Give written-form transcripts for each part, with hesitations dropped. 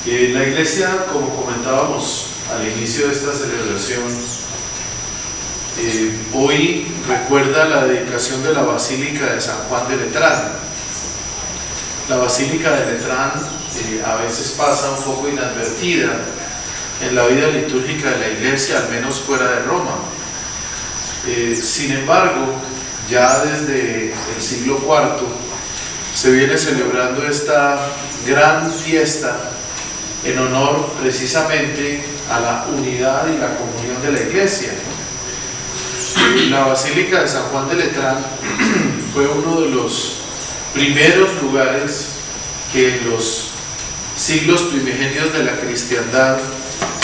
La iglesia, como comentábamos al inicio de esta celebración, hoy recuerda la dedicación de la Basílica de San Juan de Letrán. La Basílica de Letrán a veces pasa un poco inadvertida en la vida litúrgica de la iglesia, al menos fuera de Roma. Sin embargo, ya desde el siglo IV se viene celebrando esta gran fiesta en honor precisamente a la unidad y la comunión de la iglesia. La Basílica de San Juan de Letrán fue uno de los primeros lugares que en los siglos primigenios de la cristiandad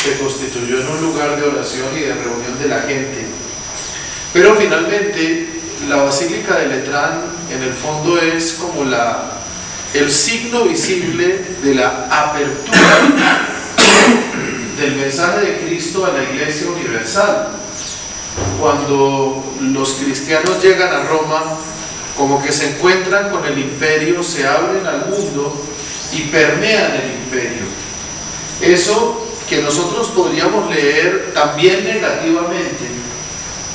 se constituyó en un lugar de oración y de reunión de la gente. Pero finalmente la Basílica de Letrán en el fondo es como el signo visible de la apertura del mensaje de Cristo a la Iglesia universal. Cuando los cristianos llegan a Roma, como que se encuentran con el imperio, se abren al mundo y permean el imperio. Eso que nosotros podríamos leer también negativamente,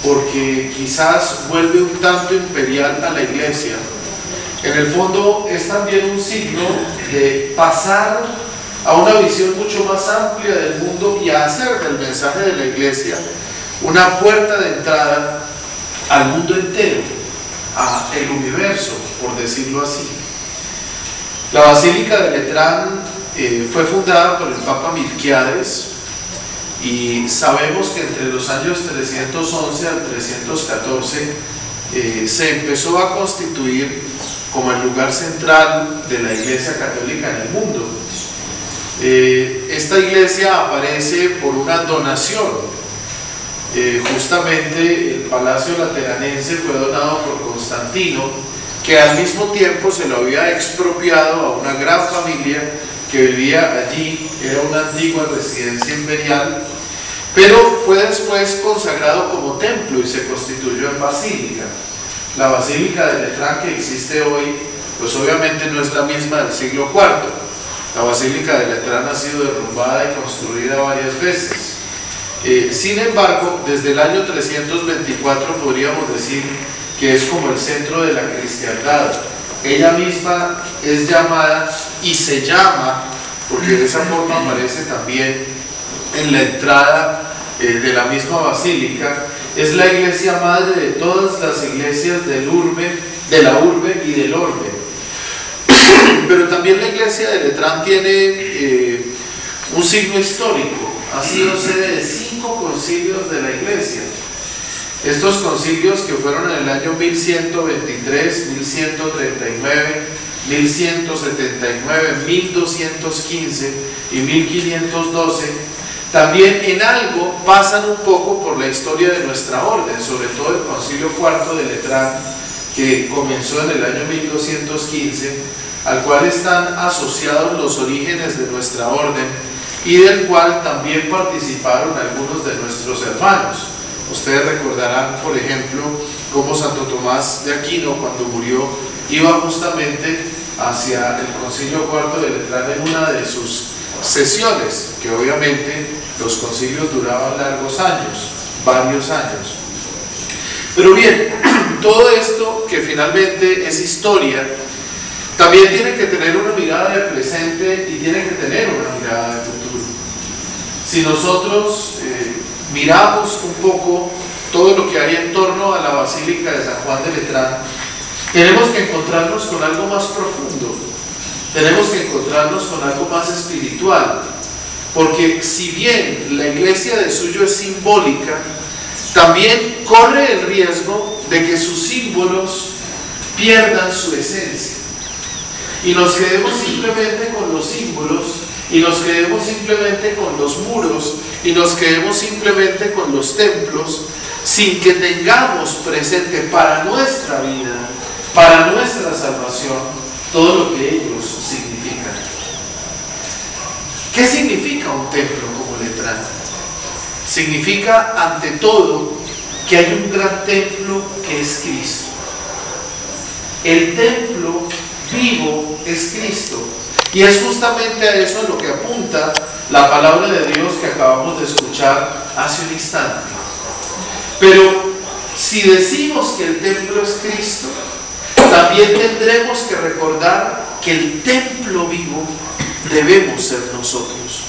porque quizás vuelve un tanto imperial a la iglesia, en el fondo es también un signo de pasar a una visión mucho más amplia del mundo y a hacer del mensaje de la iglesia una puerta de entrada al mundo entero, al universo, por decirlo así. La Basílica de Letrán fue fundada por el Papa Milquiades, y sabemos que entre los años 311 al 314 se empezó a constituir como el lugar central de la Iglesia Católica en el mundo. Esta iglesia aparece por una donación. Justamente el Palacio Lateranense fue donado por Constantino, que al mismo tiempo se lo había expropiado a una gran familia que vivía allí. Era una antigua residencia imperial, pero fue después consagrado como templo y se constituyó en basílica. La Basílica de Letrán que existe hoy, pues obviamente no es la misma del siglo IV. La Basílica de Letrán ha sido derrumbada y construida varias veces. Sin embargo, desde el año 324 podríamos decir que es como el centro de la cristiandad. Ella misma es llamada y se llama, porque de esa forma aparece también en la entrada de la misma basílica, es la iglesia madre de todas las iglesias de la urbe y del orbe. Pero también la iglesia de Letrán tiene un signo histórico. Ha sido sede de 5 concilios de la iglesia. Estos concilios, que fueron en el año 1123, 1139, 1179, 1215 y 1512, también en algo pasan un poco por la historia de nuestra orden, sobre todo el Concilio IV de Letrán, que comenzó en el año 1215, al cual están asociados los orígenes de nuestra orden y del cual también participaron algunos de nuestros hermanos. Ustedes recordarán, por ejemplo, cómo Santo Tomás de Aquino, cuando murió, iba justamente hacia el Concilio IV de Letrán en una de sus sesiones, que obviamente los concilios duraban largos años, varios años. Pero bien, todo esto que finalmente es historia, también tiene que tener una mirada de presente y tiene que tener una mirada de futuro. Si nosotros miramos un poco todo lo que hay en torno a la Basílica de San Juan de Letrán, tenemos que encontrarnos con algo más profundo, tenemos que encontrarnos con algo más espiritual, porque si bien la iglesia de suyo es simbólica, también corre el riesgo de que sus símbolos pierdan su esencia y nos quedemos simplemente con los símbolos, y nos quedemos simplemente con los muros, y nos quedemos simplemente con los templos, sin que tengamos presente para nuestra vida, para nuestra salvación, todo lo que ellos significan. ¿Qué significa un templo como Letrán? Significa, ante todo, que hay un gran templo que es Cristo. El templo vivo es Cristo. Y es justamente a eso a lo que apunta la palabra de Dios que acabamos de escuchar hace un instante. Pero si decimos que el templo es Cristo, también tendremos que recordar que el templo vivo debemos ser nosotros.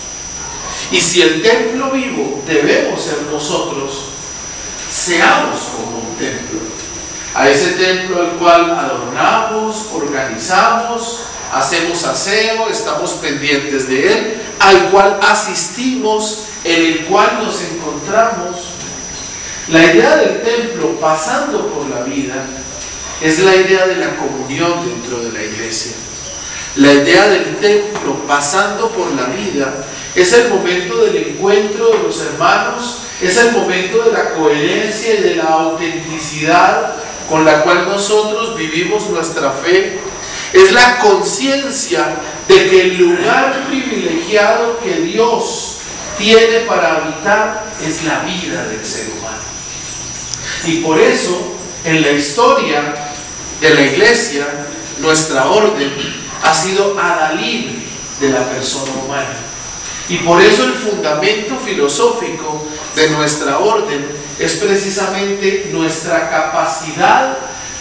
Y si el templo vivo debemos ser nosotros, seamos como un templo. A ese templo al cual adornamos, organizamos, hacemos aseo, estamos pendientes de él, al cual asistimos, en el cual nos encontramos. La idea del templo pasando por la vida es la idea de la comunión dentro de la iglesia. La idea del templo pasando por la vida es el momento del encuentro de los hermanos, es el momento de la coherencia y de la autenticidad con la cual nosotros vivimos nuestra fe. Es la conciencia de que el lugar privilegiado que Dios tiene para habitar es la vida del ser humano. Y por eso, en la historia de la iglesia, nuestra orden ha sido adalid de la persona humana. Y por eso el fundamento filosófico de nuestra orden es precisamente nuestra capacidad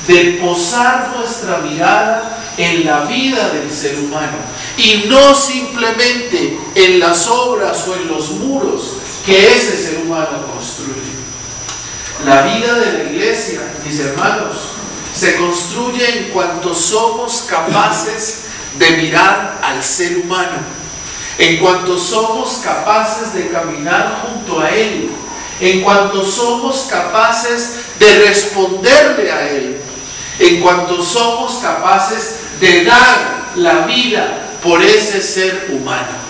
de posar nuestra mirada en la vida del ser humano y no simplemente en las obras o en los muros que ese ser humano construye. La vida de la iglesia, mis hermanos, se construye en cuanto somos capaces de mirar al ser humano, en cuanto somos capaces de caminar junto a él, en cuanto somos capaces de responderle a él, en cuanto somos capaces de dar la vida por ese ser humano.